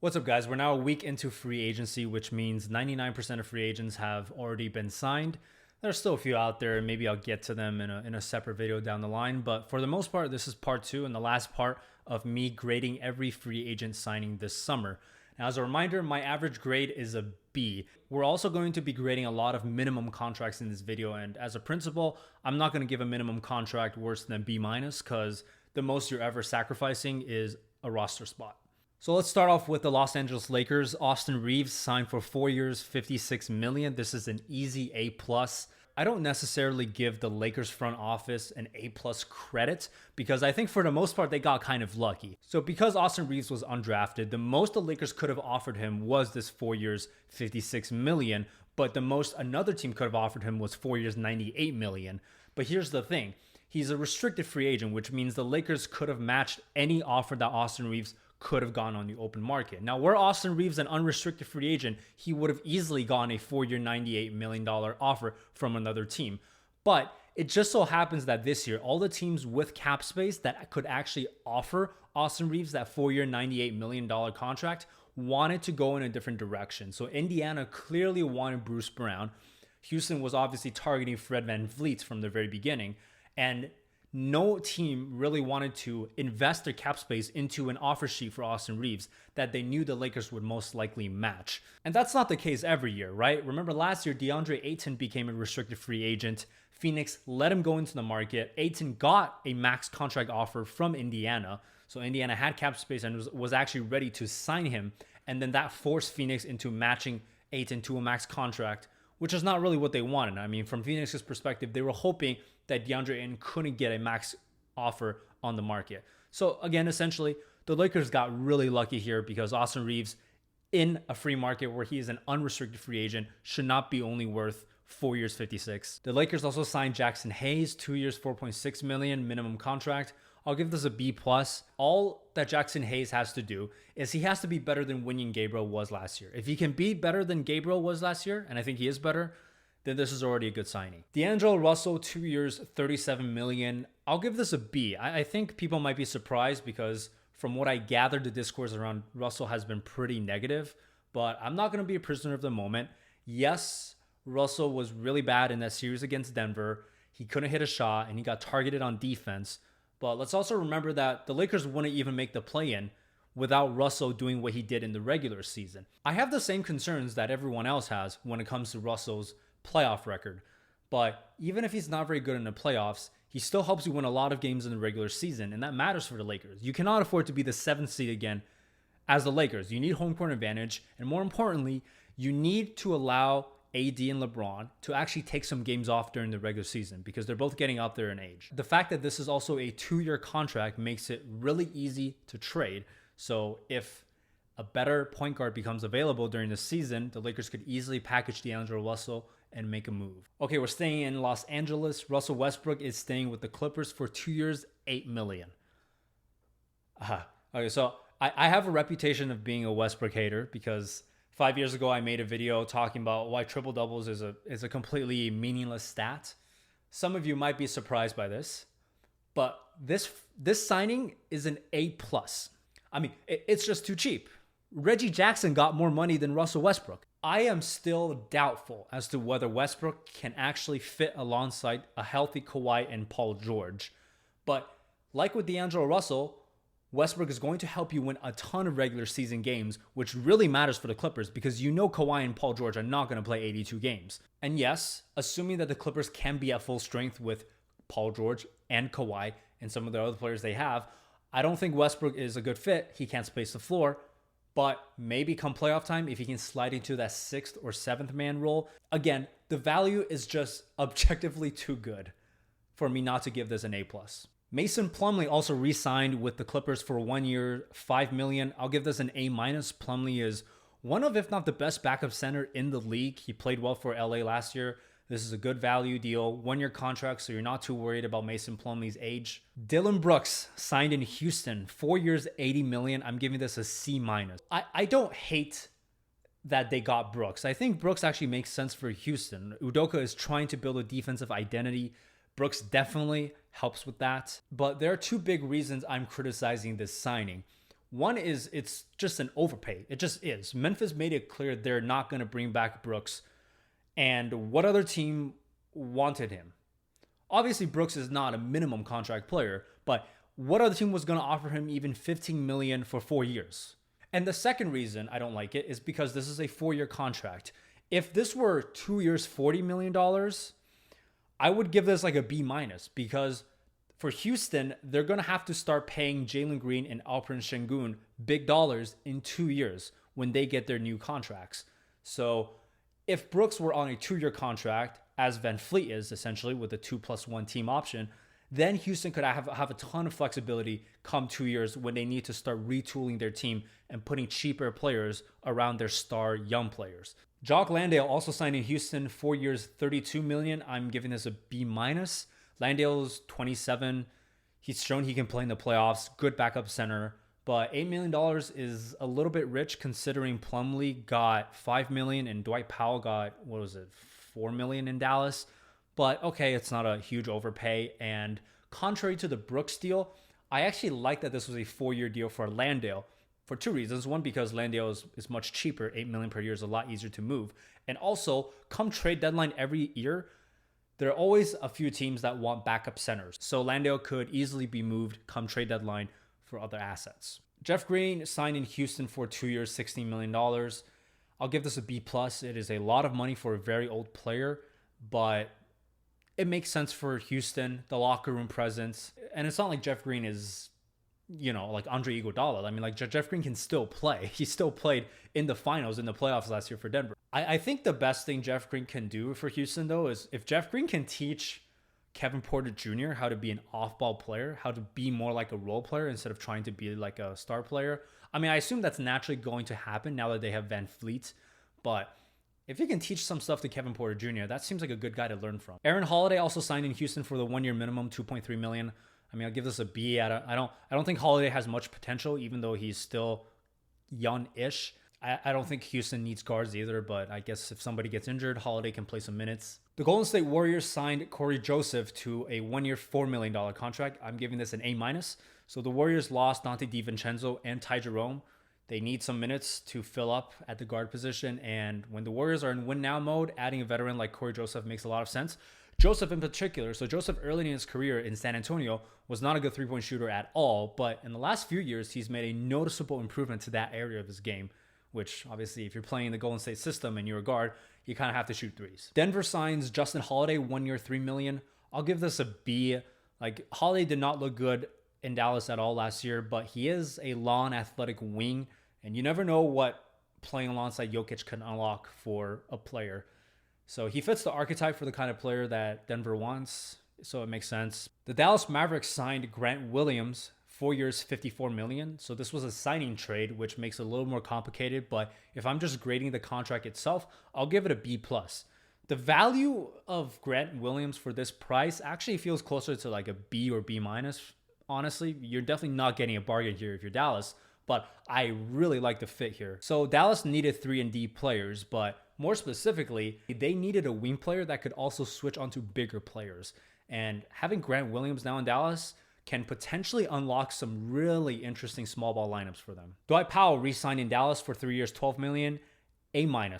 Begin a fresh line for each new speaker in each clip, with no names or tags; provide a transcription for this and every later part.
What's up, guys? We're now a week into free agency, which means 99% of free agents have already been signed. There's still a few out there, and maybe I'll get to them in a separate video down the line. But for the most part, this is part two and the last part of me grading every free agent signing this summer. Now, as a reminder, my average grade is a B. We're also going to be grading a lot of minimum contracts in this video, and as a principle, I'm not going to give a minimum contract worse than B minus because the most you're ever sacrificing is a roster spot. So let's start off with the Los Angeles Lakers. Austin Reaves signed for 4 years, $56 million. This is an easy A+. I don't necessarily give the Lakers front office an A+ credit because I think for the most part they got kind of lucky. So because Austin Reaves was undrafted, the most the Lakers could have offered him was this 4 years, $56 million, but the most another team could have offered him was 4 years, $98 million. But here's the thing. He's a restricted free agent, which means the Lakers could have matched any offer that Austin Reaves could have gone on the open market. Now, were Austin Reaves an unrestricted free agent, he would have easily gotten a 4-year, $98 million offer from another team. But it just so happens that this year, all the teams with cap space that could actually offer Austin Reaves that 4-year, $98 million contract wanted to go in a different direction. So Indiana clearly wanted Bruce Brown. Houston was obviously targeting Fred VanVleet from the very beginning. And no team really wanted to invest their cap space into an offer sheet for Austin Reaves that they knew the Lakers would most likely match. And that's not the case every year, right? Remember last year, DeAndre Ayton became a restricted free agent. Phoenix let him go into the market. Ayton got a max contract offer from Indiana. So Indiana had cap space and was actually ready to sign him. And then that forced Phoenix into matching Ayton to a max contract, which is not really what they wanted. I mean, from Phoenix's perspective, they were hoping that DeAndre Ayton couldn't get a max offer on the market. So again, essentially, the Lakers got really lucky here because Austin Reaves, in a free market where he is an unrestricted free agent, should not be only worth 4 years, 56. The Lakers also signed Jackson Hayes, 2 years, $4.6 million minimum contract. I'll give this a B+. All that Jackson Hayes has to do is he has to be better than Wenyen Gabriel was last year. If he can be better than Gabriel was last year, and I think he is better, then this is already a good signing. D'Angelo Russell, 2 years, $37 million. I'll give this a B. I think people might be surprised because from what I gathered, the discourse around Russell has been pretty negative, but I'm not going to be a prisoner of the moment. Yes, Russell was really bad in that series against Denver. He couldn't hit a shot and he got targeted on defense. But let's also remember that the Lakers wouldn't even make the play-in without Russell doing what he did in the regular season. I have the same concerns that everyone else has when it comes to Russell's playoff record. But even if he's not very good in the playoffs, he still helps you win a lot of games in the regular season, and that matters for the Lakers. You cannot afford to be the 7th seed again as the Lakers. You need home court advantage, and more importantly, you need to allow AD and LeBron to actually take some games off during the regular season because they're both getting up there in age. The fact that this is also a 2-year contract makes it really easy to trade. So if a better point guard becomes available during the season, the Lakers could easily package D'Angelo Russell and make a move. Okay, we're staying in Los Angeles. Russell Westbrook is staying with the Clippers for 2 years, $8 million. Okay, so I have a reputation of being a Westbrook hater because 5 years ago, I made a video talking about why triple doubles is a completely meaningless stat. Some of you might be surprised by this, but this signing is an A+. I mean, it's just too cheap. Reggie Jackson got more money than Russell Westbrook. I am still doubtful as to whether Westbrook can actually fit alongside a healthy Kawhi and Paul George. But like with D'Angelo Russell, Westbrook is going to help you win a ton of regular season games, which really matters for the Clippers because you know Kawhi and Paul George are not going to play 82 games. And yes, assuming that the Clippers can be at full strength with Paul George and Kawhi and some of the other players they have, I don't think Westbrook is a good fit. He can't space the floor. But maybe come playoff time, if he can slide into that 6th or 7th man role, again, the value is just objectively too good for me not to give this an A+. Mason Plumlee also re-signed with the Clippers for 1 year, $5 million. I'll give this an A-. Plumlee is one of, if not the best backup center in the league. He played well for LA last year. This is a good value deal, 1 year contract, so you're not too worried about Mason Plumlee's age. Dillon Brooks signed in Houston, 4 years, $80 million. I'm giving this a C-. I don't hate that they got Brooks. I think Brooks actually makes sense for Houston. Udoka is trying to build a defensive identity. Brooks definitely helps with that. But there are two big reasons I'm criticizing this signing. One is it's just an overpay. It just is. Memphis made it clear they're not going to bring back Brooks. And what other team wanted him? Obviously, Brooks is not a minimum contract player, but what other team was going to offer him even $15 million for 4 years? And the second reason I don't like it is because this is a 4-year contract. If this were 2 years, $40 million, I would give this like a B minus, because for Houston, they're going to have to start paying Jalen Green and Alperen Sengun big dollars in 2 years when they get their new contracts. So if Brooks were on a 2-year contract, as Van Fleet is essentially with a 2+1 team option, then Houston could have a ton of flexibility come 2 years when they need to start retooling their team and putting cheaper players around their star young players. Jock Landale also signed in Houston, 4 years, $32 million. I'm giving this a B minus. Landale's 27. He's shown he can play in the playoffs. Good backup center. But $8 million is a little bit rich considering Plumlee got $5 million and Dwight Powell got, what was it, $4 million in Dallas. But okay, it's not a huge overpay. And contrary to the Brooks deal, I actually like that this was a 4-year deal for Landale for 2 reasons. One, because Landale is much cheaper. $8 million per year is a lot easier to move. And also, come trade deadline every year, there are always a few teams that want backup centers. So Landale could easily be moved come trade deadline for other assets. Jeff Green signed in Houston for 2 years, $16 million. I'll give this a B plus. It is a lot of money for a very old player, but it makes sense for Houston, the locker room presence. And it's not like Jeff Green is, like Andre Iguodala. I mean, like Jeff Green can still play. He still played in the finals in the playoffs last year for Denver. I think the best thing Jeff Green can do for Houston, though, is if Jeff Green can teach Kevin Porter Jr. how to be an off-ball player, how to be more like a role player instead of trying to be like a star player. I mean, I assume that's naturally going to happen now that they have Van Fleet, but if you can teach some stuff to Kevin Porter Jr., that seems like a good guy to learn from. Aaron Holiday also signed in Houston for the 1-year minimum, $2.3 million. I mean, I'll give this a B. I don't think Holiday has much potential, even though he's still young-ish. I don't think Houston needs guards either, but I guess if somebody gets injured, Holiday can play some minutes. The Golden State Warriors signed Corey Joseph to a 1-year, $4 million contract. I'm giving this an A-. So the Warriors lost Dante DiVincenzo and Ty Jerome. They need some minutes to fill up at the guard position, and when the Warriors are in win-now mode, adding a veteran like Corey Joseph makes a lot of sense. Joseph in particular, so Joseph early in his career in San Antonio was not a good three-point shooter at all, but in the last few years, he's made a noticeable improvement to that area of his game, which obviously if you're playing the Golden State system and you're a guard, you kind of have to shoot threes. Denver signs Justin Holiday, 1 year, $3 million. I'll give this a B. Like, Holiday did not look good in Dallas at all last year, but he is a long athletic wing, and you never know what playing alongside Jokic can unlock for a player. So he fits the archetype for the kind of player that Denver wants, so it makes sense. The Dallas Mavericks signed Grant Williams, 4 years, $54 million. So this was a signing trade, which makes it a little more complicated. But if I'm just grading the contract itself, I'll give it a B+. The value of Grant Williams for this price actually feels closer to like a B or B-. Honestly, you're definitely not getting a bargain here if you're Dallas, but I really like the fit here. So Dallas needed 3-and-D players, but more specifically, they needed a wing player that could also switch onto bigger players. And having Grant Williams now in Dallas can potentially unlock some really interesting small ball lineups for them. Dwight Powell re-signed in Dallas for 3 years, $12 million, A-.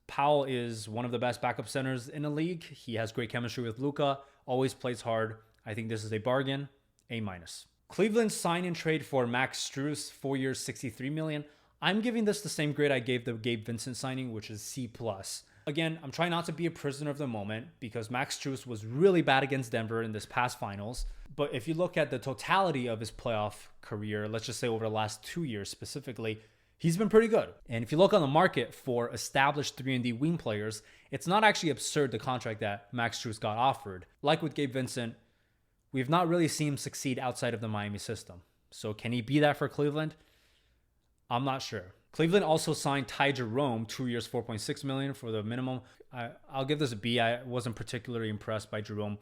Powell is one of the best backup centers in the league. He has great chemistry with Luka, always plays hard. I think this is a bargain, A-. Cleveland sign and trade for Max Strus, 4 years, $63 million. I'm giving this the same grade I gave the Gabe Vincent signing, which is C+. Again, I'm trying not to be a prisoner of the moment because Max Strus was really bad against Denver in this past finals. But if you look at the totality of his playoff career, let's just say over the last 2 years specifically, he's been pretty good. And if you look on the market for established 3-and-D wing players, it's not actually absurd the contract that Max Strus got offered. Like with Gabe Vincent, we've not really seen him succeed outside of the Miami system. So can he be that for Cleveland? I'm not sure. Cleveland also signed Ty Jerome, 2 years, $4.6 million for the minimum. I'll give this a B. I wasn't particularly impressed by Jerome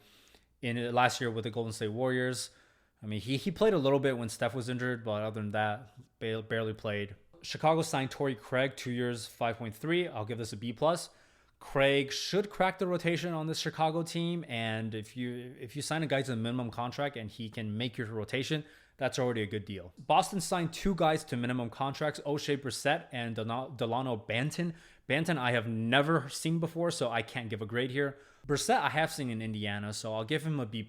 in last year with the Golden State Warriors. I mean, he played a little bit when Steph was injured, but other than that, barely played. Chicago signed Torrey Craig, 2 years, 5.3. I'll give this a B+. Craig should crack the rotation on this Chicago team, and if you sign a guy to the minimum contract and he can make your rotation, that's already a good deal. Boston signed 2 guys to minimum contracts, O'Shea Brissett and Delano Banton. Banton I have never seen before, so I can't give a grade here. Brissett I have seen in Indiana, so I'll give him a B+.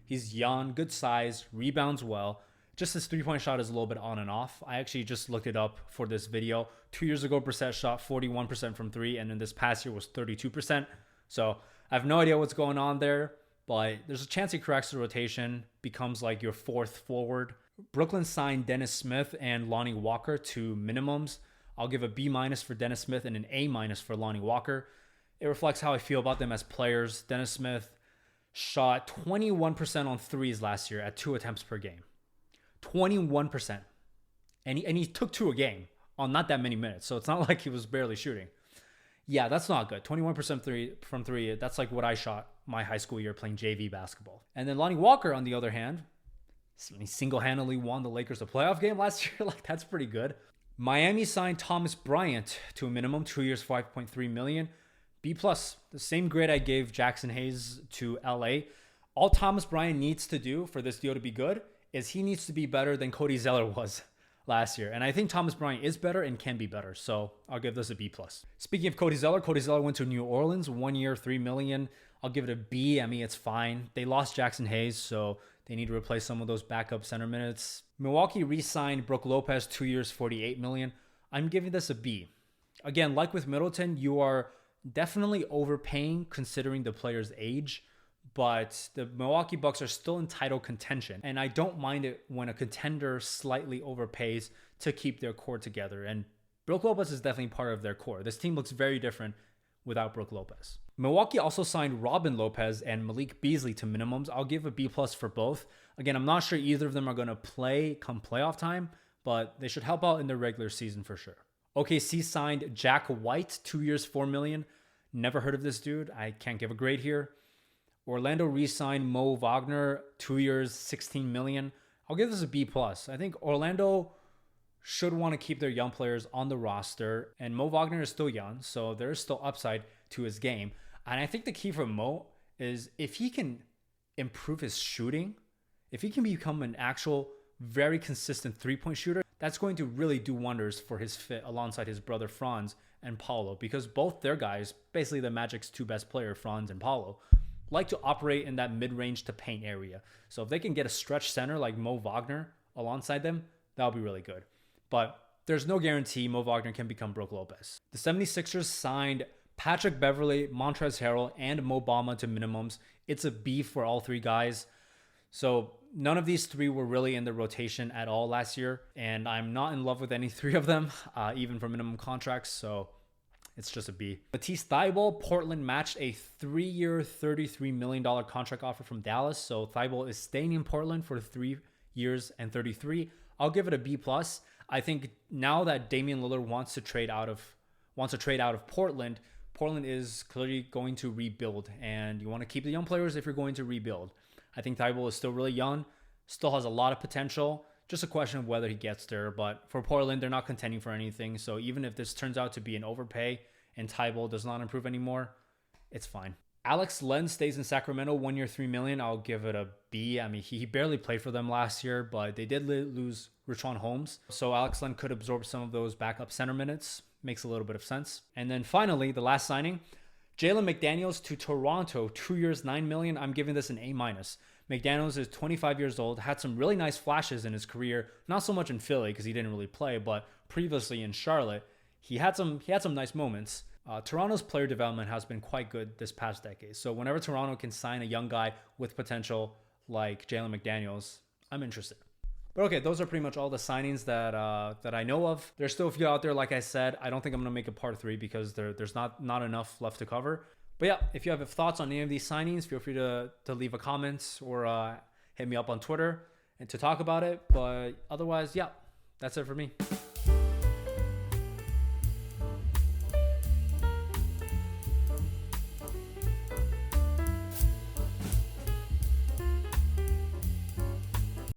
He's young, good size, rebounds well. Just his three-point shot is a little bit on and off. I actually just looked it up for this video. 2 years ago, Brissett shot 41% from 3, and then this past year was 32%. So I have no idea what's going on there, but there's a chance he corrects the rotation, becomes like your 4th forward. Brooklyn signed Dennis Smith and Lonnie Walker to minimums. I'll give a B- for Dennis Smith and an A- for Lonnie Walker. It reflects how I feel about them as players. Dennis Smith shot 21% on threes last year at 2 attempts per game. 21%. And he took 2 a game on not that many minutes. So it's not like he was barely shooting. Yeah, that's not good. 21% from 3. That's like what I shot my high school year playing JV basketball. And then Lonnie Walker, on the other hand, he single-handedly won the Lakers a playoff game last year. Like, that's pretty good. Miami signed Thomas Bryant to a minimum, 2 years, $5.3 million. B+, the same grade I gave Jackson Hayes to LA. All Thomas Bryant needs to do for this deal to be good is he needs to be better than Cody Zeller was last year. And I think Thomas Bryant is better and can be better. So I'll give this a B+. Speaking of Cody Zeller went to New Orleans, 1 year, $3 million. I'll give it a B. I mean, it's fine. They lost Jackson Hayes, so they need to replace some of those backup center minutes. Milwaukee re-signed Brook Lopez, 2 years, $48 million. I'm giving this a B. Again, like with Middleton, you are definitely overpaying considering the player's age, but the Milwaukee Bucks are still in title contention. And I don't mind it when a contender slightly overpays to keep their core together. And Brook Lopez is definitely part of their core. This team looks very different without Brook Lopez. Milwaukee also signed Robin Lopez and Malik Beasley to minimums. I'll give a B+ for both. Again, I'm not sure either of them are going to play come playoff time, but they should help out in the regular season for sure. OKC signed Jack White, 2 years, $4 million. Never heard of this dude. I can't give a grade here. Orlando re-signed Mo Wagner, 2 years, $16 million. I'll give this a B+. I think Orlando should want to keep their young players on the roster, and Mo Wagner is still young, so there's still upside to his game. And I think the key for Mo is if he can improve his shooting, if he can become an actual very consistent three-point shooter, that's going to really do wonders for his fit alongside his brother Franz and Paolo, because both their guys, basically the Magic's 2 best players, Franz and Paolo, like to operate in that mid-range to paint area. So if they can get a stretch center like Mo Wagner alongside them, that'll be really good. But there's no guarantee Mo Wagner can become Brook Lopez. The 76ers signed Patrick Beverley, Montrezl Harrell, and Mo Bamba to minimums. It's a B for all 3 guys. So none of these 3 were really in the rotation at all last year, and I'm not in love with any 3 of them, even for minimum contracts, so it's just a B. Matisse Thybulle, Portland matched a 3-year, $33 million contract offer from Dallas, so Thybulle is staying in Portland for 3 years and 33. I'll give it a B+. I think now that Damian Lillard wants to trade out of Portland, Portland is clearly going to rebuild, and you want to keep the young players if you're going to rebuild. I think Thybulle is still really young, still has a lot of potential. Just a question of whether he gets there. But for Portland, they're not contending for anything. So even if this turns out to be an overpay and Thybulle does not improve anymore, it's fine. Alex Len stays in Sacramento, 1 year, $3 million. I'll give it a B. I mean, he barely played for them last year, but they did lose Richaun Holmes. So Alex Len could absorb some of those backup center minutes. Makes a little bit of sense. And then finally, the last signing, Jalen McDaniels to Toronto, 2 years, $9 million. I'm giving this an A-. McDaniels is 25 years old, had some really nice flashes in his career, not so much in Philly because he didn't really play, but previously in Charlotte, he had some nice moments. Toronto's player development has been quite good this past decade. So whenever Toronto can sign a young guy with potential like Jalen McDaniels, I'm interested. But okay, those are pretty much all the signings that I know of. There's still a few out there, like I said. I don't think I'm going to make a part 3 because there's not enough left to cover. But yeah, if you have thoughts on any of these signings, feel free to leave a comment or hit me up on Twitter and to talk about it. But otherwise, yeah, that's it for me.